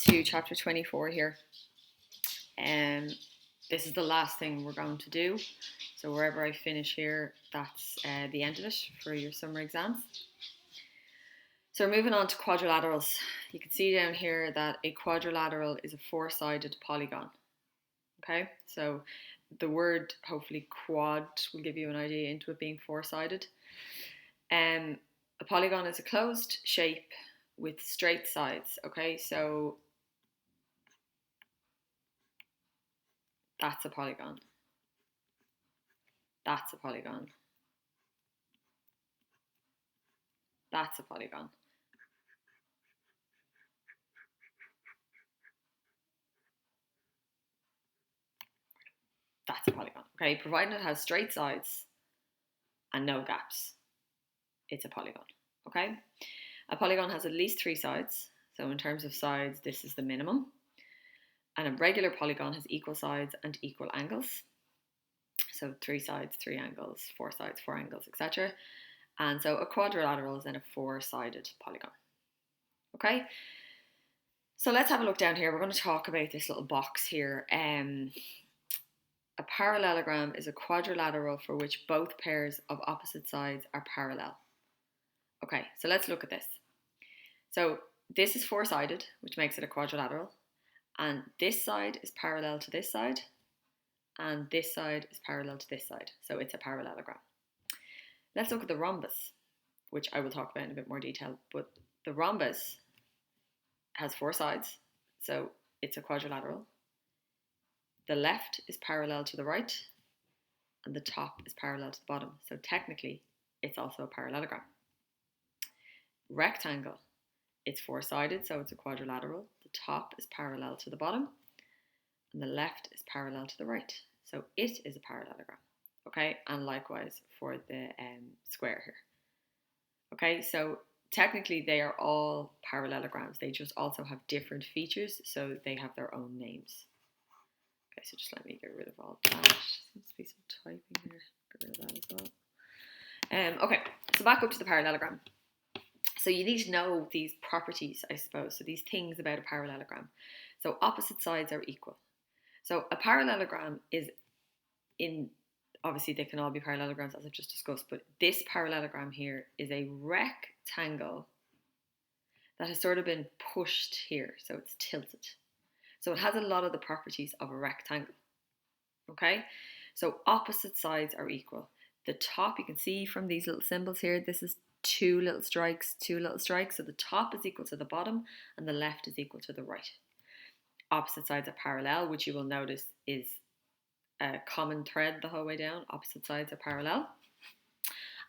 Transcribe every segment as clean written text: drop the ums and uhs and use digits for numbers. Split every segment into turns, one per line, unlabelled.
to chapter 24 here. This is the last thing we're going to do. So wherever I finish here, that's the end of it for your summer exams. So we're moving on to quadrilaterals. You can see down here that a quadrilateral is a four-sided polygon. Okay, so the word, hopefully quad, will give you an idea into it being four-sided. A polygon is a closed shape with straight sides. Okay, so that's a polygon. That's a polygon. That's a polygon. That's a polygon. Okay, provided it has straight sides and no gaps, it's a polygon. Okay, a polygon has at least three sides. So in terms of sides, this is the minimum. And a regular polygon has equal sides and equal angles. So three sides, three angles, four sides, four angles, etc. And so a quadrilateral is then a four-sided polygon. Okay, so let's have a look down here. We're going to talk about this little box here. A parallelogram is a quadrilateral for which both pairs of opposite sides are parallel. Okay, so let's look at this. So this is four-sided, which makes it a quadrilateral. And this side is parallel to this side. And this side is parallel to this side. So it's a parallelogram. Let's look at the rhombus, which I will talk about in a bit more detail. But the rhombus has four sides, so it's a quadrilateral. The left is parallel to the right, and the top is parallel to the bottom. So technically, it's also a parallelogram. Rectangle, it's four-sided, so it's a quadrilateral. The top is parallel to the bottom, and the left is parallel to the right. So it is a parallelogram. Okay, and likewise for the square here. Okay, so technically they are all parallelograms. They just also have different features, so they have their own names. Okay, so just let me get rid of all that. Seems to be some typing here. Get rid of that as well. Okay, so back up to the parallelogram. So you need to know these properties, I suppose. So these things about a parallelogram. So opposite sides are equal. So a parallelogram is obviously they can all be parallelograms as I've just discussed, but this parallelogram here is a rectangle that has sort of been pushed here, so it's tilted. So it has a lot of the properties of a rectangle. Okay, so opposite sides are equal. The top, you can see from these little symbols here, this is two little strikes. So the top is equal to the bottom and the left is equal to the right. Opposite sides are parallel, which you will notice is a common thread the whole way down. Opposite sides are parallel.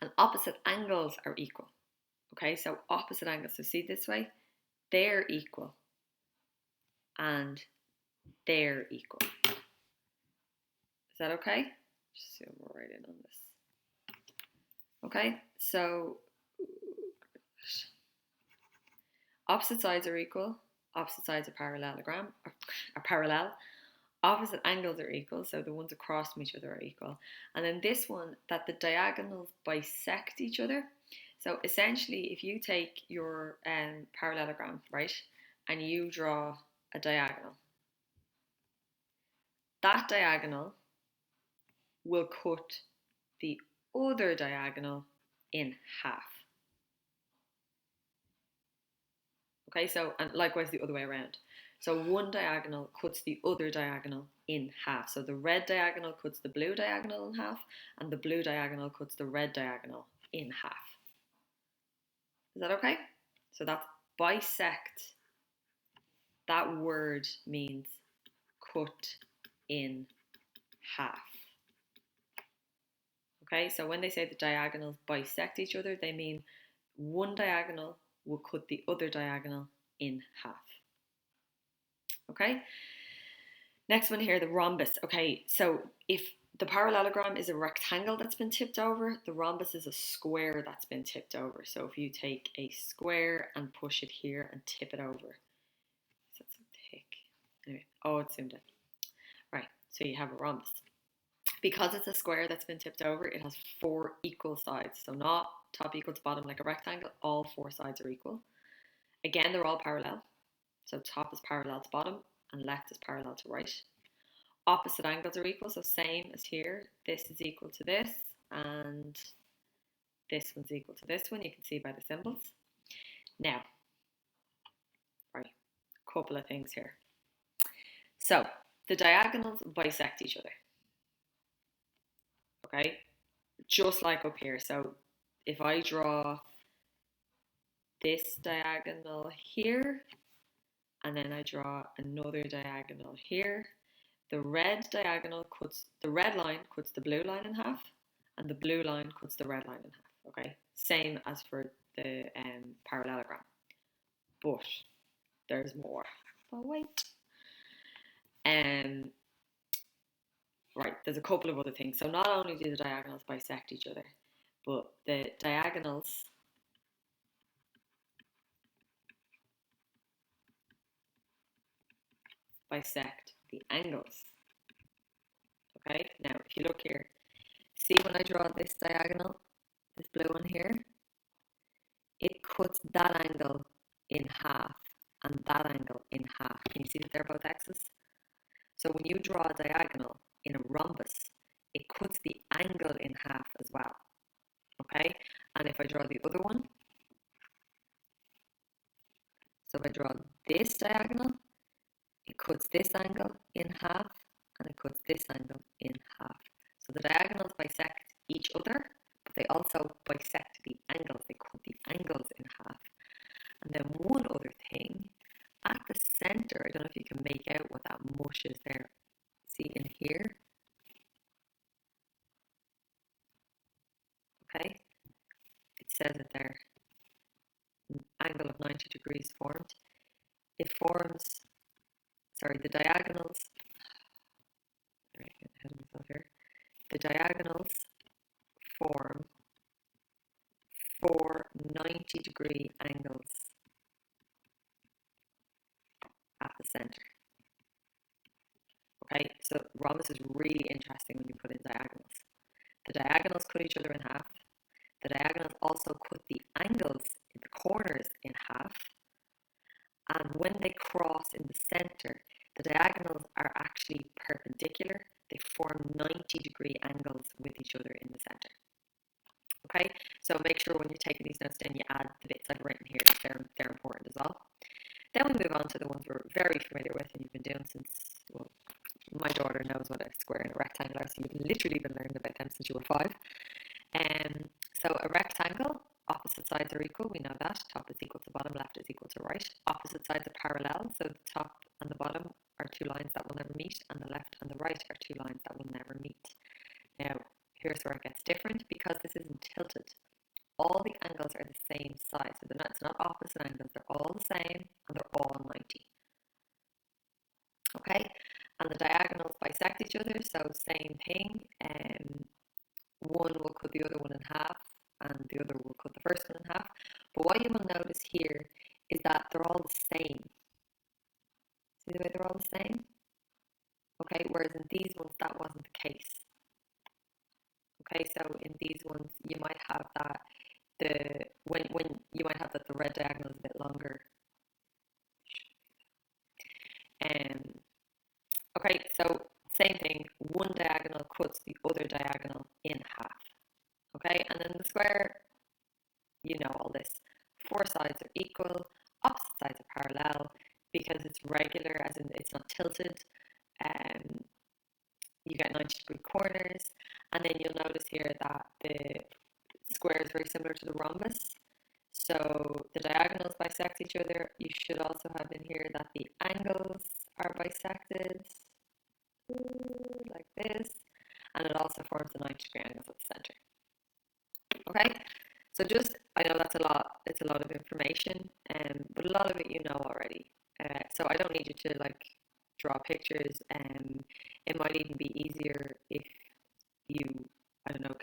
And opposite angles are equal. Okay, so opposite angles, so see this way, they're equal. And they're equal. Is that okay? Just zoom right in on this. Okay, so opposite sides are equal. Opposite sides are parallel. Opposite angles are equal, so the ones across from each other are equal. And then this one, that the diagonals bisect each other. So essentially, if you take your parallelogram, right, and you draw a diagonal, that diagonal will cut the other diagonal in half. Okay, so, and likewise the other way around. So one diagonal cuts the other diagonal in half. So the red diagonal cuts the blue diagonal in half, and the blue diagonal cuts the red diagonal in half. Is that okay? So that's bisect. That word means cut in half. Okay, so when they say the diagonals bisect each other, they mean one diagonal will cut the other diagonal in half. Okay, next one here, the rhombus. Okay, so if the parallelogram is a rectangle that's been tipped over, the rhombus is a square that's been tipped over. So if you take a square and push it here and tip it over, that's so thick. Anyway, oh, it's zoomed in. Right, so you have a rhombus. Because it's a square that's been tipped over, it has four equal sides. So not top equal to bottom like a rectangle, all four sides are equal. Again, they're all parallel. So top is parallel to bottom and left is parallel to right. Opposite angles are equal, so same as here. This is equal to this, and this one's equal to this one. You can see by the symbols. Now, right, a couple of things here. So the diagonals bisect each other. Okay, just like up here. So if I draw this diagonal here, and then I draw another diagonal here, the red line cuts the blue line in half, and the blue line cuts the red line in half. Okay, same as for the parallelogram, but there's more. But wait. Right, there's a couple of other things. So not only do the diagonals bisect each other, but the diagonals bisect the angles. Okay, now if you look here, see when I draw this diagonal, this blue one here, it cuts that angle in half and that angle in half. Can you see that they're both x's? So when you draw a diagonal in a rhombus, it cuts the angle in half as well. Okay, and if I draw the other one, so if I draw this diagonal, it cuts this angle in half and it cuts this angle in half. So the diagonals bisect each other, but they also bisect the angles. They cut the angles in half. And then one other thing, at the center, I don't know if you can make out what that mush is there. See in here? Okay, it says it there. An angle of 90 degrees formed. It forms, the diagonals, ahead of myself here. The diagonals form 4 90-degree angles at the center. Okay, so rhombus is really interesting when you put in diagonals. The diagonals cut each other in half. The diagonals also cut the angles in the corners in half. And when they cross in the center, the diagonals are actually perpendicular. They form 90-degree angles with each other in the center. Okay, so make sure when you're taking these notes down, you add the bits I've written here. They're important as well. Then we move on to the ones we're very familiar with and you've been doing since, well, my daughter knows what a square and a rectangle are, so you've literally been learning about them since you were 5. So a rectangle, opposite sides are equal, we know that. Top is equal to bottom, left is equal to right. Opposite sides are parallel, so the top and the bottom are 2 lines that will never meet, and the left and the right are 2 lines that will never meet. Now, here's where it gets different, because this isn't tilted. All the angles are the same size, so it's not opposite angles, they're all the same, and they're all 90. Okay, and the diagonals bisect each other, so same thing. One will cut the other one in half, and the other will cut the first one in half. But what you will notice here is that they're all the same. See the way they're all the same? Okay, whereas in these ones that wasn't the case. Okay, so in these ones you might have that when you might have that the red diagonal is a bit longer. Okay, so same thing, one diagonal cuts the other diagonal in half. Okay, and then the square, you know all this. 4 sides are equal, opposite sides are parallel, because it's regular, as in it's not tilted. You get 90-degree corners, and then you'll notice here that the square is very similar to the rhombus. So the diagonals bisect each other. You should also have in here that the angles are bisected, like this, and it also forms the 90-degree angles at the center. Okay, so I know that's a lot, it's a lot of information, but a lot of it you know already. So I don't need you to draw pictures, it might even be easier if you, I don't know,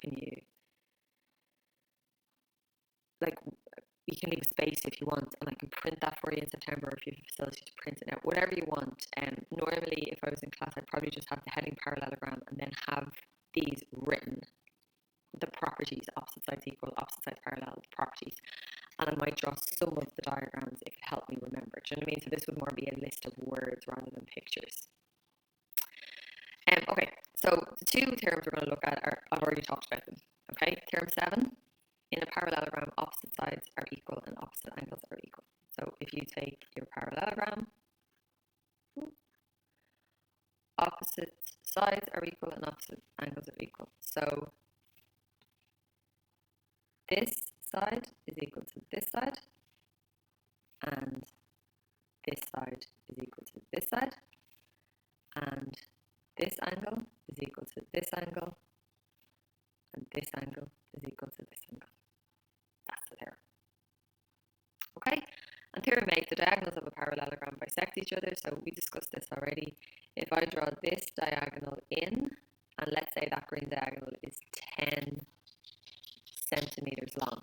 you can leave a space if you want, and I can print that for you in September, if you have a facility to print it out, whatever you want. Normally, if I was in class, I'd probably just have the heading parallelogram and then have these written, the properties, opposite sides equal, opposite sides parallel, the properties. and I might draw some of the diagrams if it helped me remember. Do you know what I mean? So this would more be a list of words rather than pictures. Okay, so the two theorems we're going to look at are, I've already talked about them. Okay, theorem 7, in a parallelogram, opposite sides are equal and opposite angles are equal. So if you take your parallelogram, opposite sides are equal and opposite angles are equal. So this side is equal to this side, and this side is equal to this side, and this angle is equal to this angle, and this angle is equal to this angle. That's the theorem. Okay, and theorem 8, the diagonals of a parallelogram bisect each other. So we discussed this already. If I draw this diagonal in, and let's say that green diagonal is 10 centimeters long,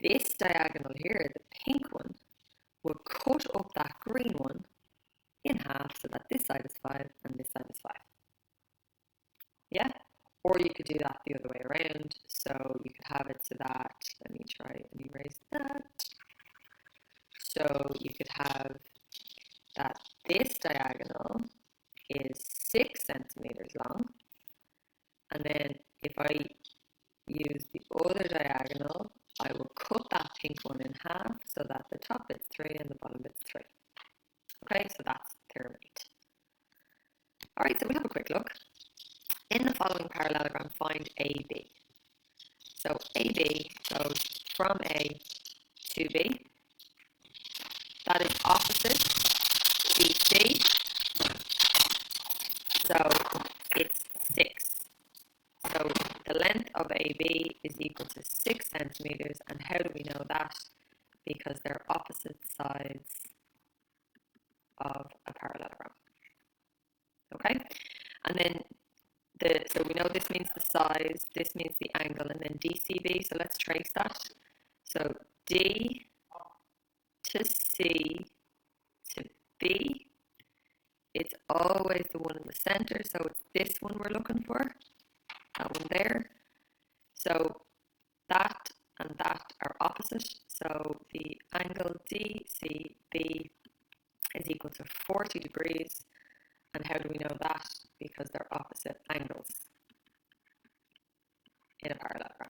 this diagonal here, the pink one, will cut up that green one in half so that this side is 5 and this side is 5. Yeah? Or you could do that the other way around. So you could have it so that, let me try and erase that. So you could have that this diagonal is 6 centimeters long. And then if I use the other diagonal, I will cut that pink one in half so that the top bit's 3 and the bottom bit's 3. Okay, so that's theorem 8. Alright, so we'll have a quick look. In the following parallelogram, find AB. So AB goes from A to B. That is opposite BC. So it's 6. So the length of AB is equal to 6 centimeters. And how do we know that? Because they're opposite sides of a parallelogram. Okay? And then so we know this means the size, this means the angle, and then DCB. So let's trace that. So D to C to B, it's always the one in the center. So it's this one we're looking for, that one there. So that and that are opposite. So the angle DCB is equal to 40 degrees. And how do we know that? Because they're opposite angles in a parallelogram.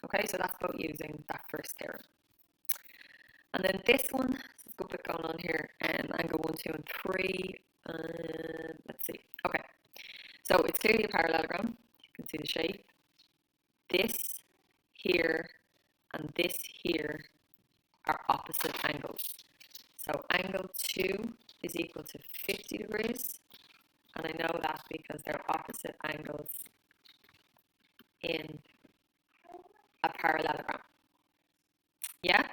Okay, so that's about using that first theorem. And then this one, there's a good bit going on here, angle 1, 2, and 3. Let's see. Okay, so it's clearly a parallelogram. You can see the shape. This here and this here are opposite angles. So angle 2 is equal to 50 degrees. And I know that because they're opposite angles in a parallelogram. Yeah?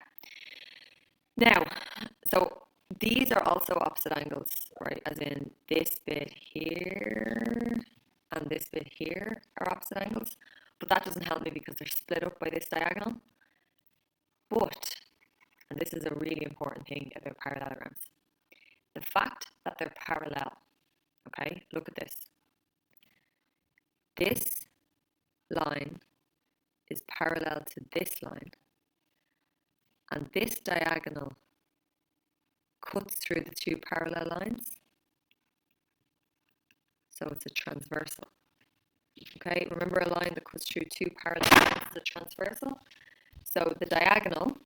Now, so these are also opposite angles, right? As in this bit here and this bit here are opposite angles. But that doesn't help me because they're split up by this diagonal. But, and this is a really important thing about parallelograms, the fact that they're parallel. Okay, look at this. This line is parallel to this line, and this diagonal cuts through the two parallel lines, so it's a transversal. Okay, remember a line that cuts through two parallel lines is a transversal? So the diagonal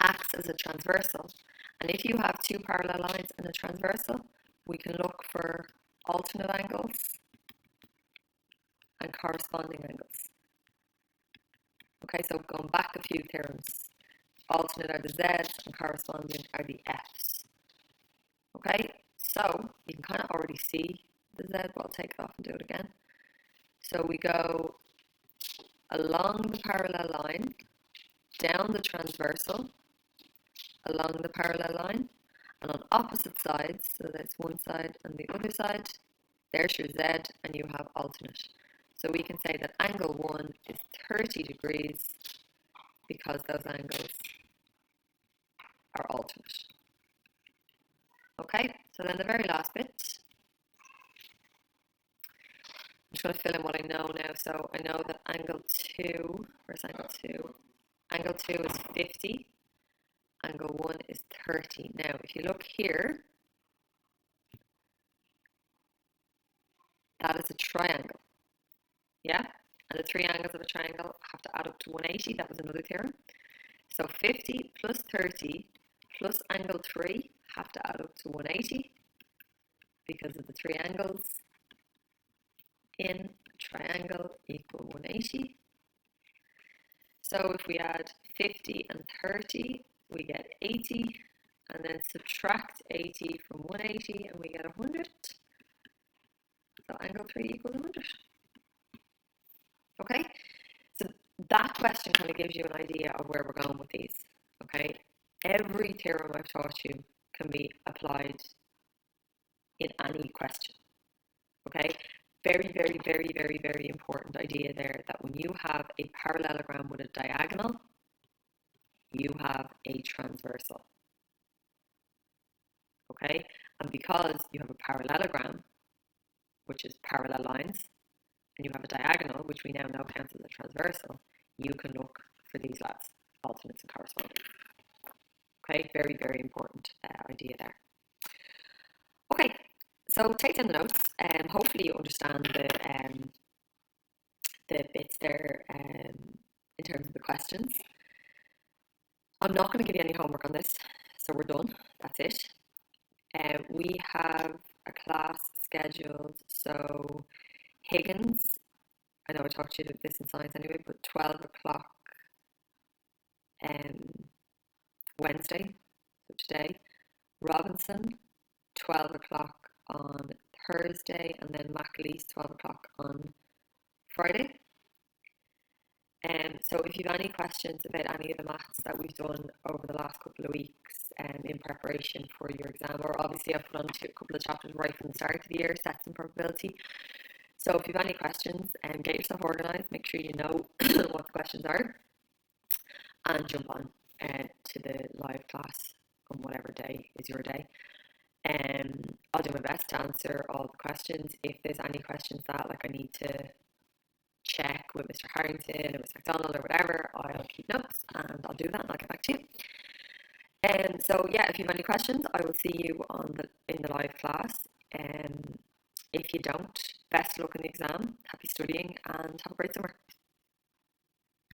acts as a transversal, and if you have two parallel lines and a transversal, we can look for alternate angles and corresponding angles. Okay, so going back a few theorems, alternate are the Z's and corresponding are the F's. Okay, so you can kind of already see the Z, but I'll take it off and do it again. So we go along the parallel line, down the transversal, along the parallel line, and on opposite sides, so that's one side and the other side, there's your Z and you have alternate. So we can say that angle 1 is 30 degrees because those angles are alternate. Okay, so then the very last bit, I'm just going to fill in what I know now. So I know that angle 2, where's angle 2? Angle 2 is 50. Angle 1 is 30. Now, if you look here, that is a triangle. Yeah? And the three angles of a triangle have to add up to 180. That was another theorem. So 50 plus 30 plus angle 3 have to add up to 180 because of the three angles in a triangle equal 180. So if we add 50 and 30, we get 80, and then subtract 80 from 180 and we get 100. So angle 3 equals 100. Okay, so that question kind of gives you an idea of where we're going with these. Okay, every theorem I've taught you can be applied in any question. Okay, very, very, very, very, very important idea there, that when you have a parallelogram with a diagonal, you have a transversal. Okay, and because you have a parallelogram, which is parallel lines, and you have a diagonal, which we now know counts as a transversal, you can look for these lads, alternates and corresponding. Okay, very, very important idea there. Okay, so take down the notes, and hopefully you understand the bits there in terms of the questions. I'm not going to give you any homework on this, so we're done. That's it. We have a class scheduled, so Higgins, I know I talked to you about this in science anyway, but 12 o'clock Wednesday, so today. Robinson, 12 o'clock on Thursday, and then Macaleese, 12 o'clock on Friday. So if you have any questions about any of the maths that we've done over the last couple of weeks in preparation for your exam, or obviously I've put on a couple of chapters right from the start of the year, sets and probability. So if you have any questions, get yourself organised, make sure you know what the questions are, and jump on to the live class on whatever day is your day. I'll do my best to answer all the questions. If there's any questions that I need to check with Mr. Harrington or Mr. McDonald or whatever, I'll keep notes and I'll do that and I'll get back to you. So yeah, if you have any questions, I will see you in the live class. If you don't, best of luck in the exam, happy studying, and have a great summer.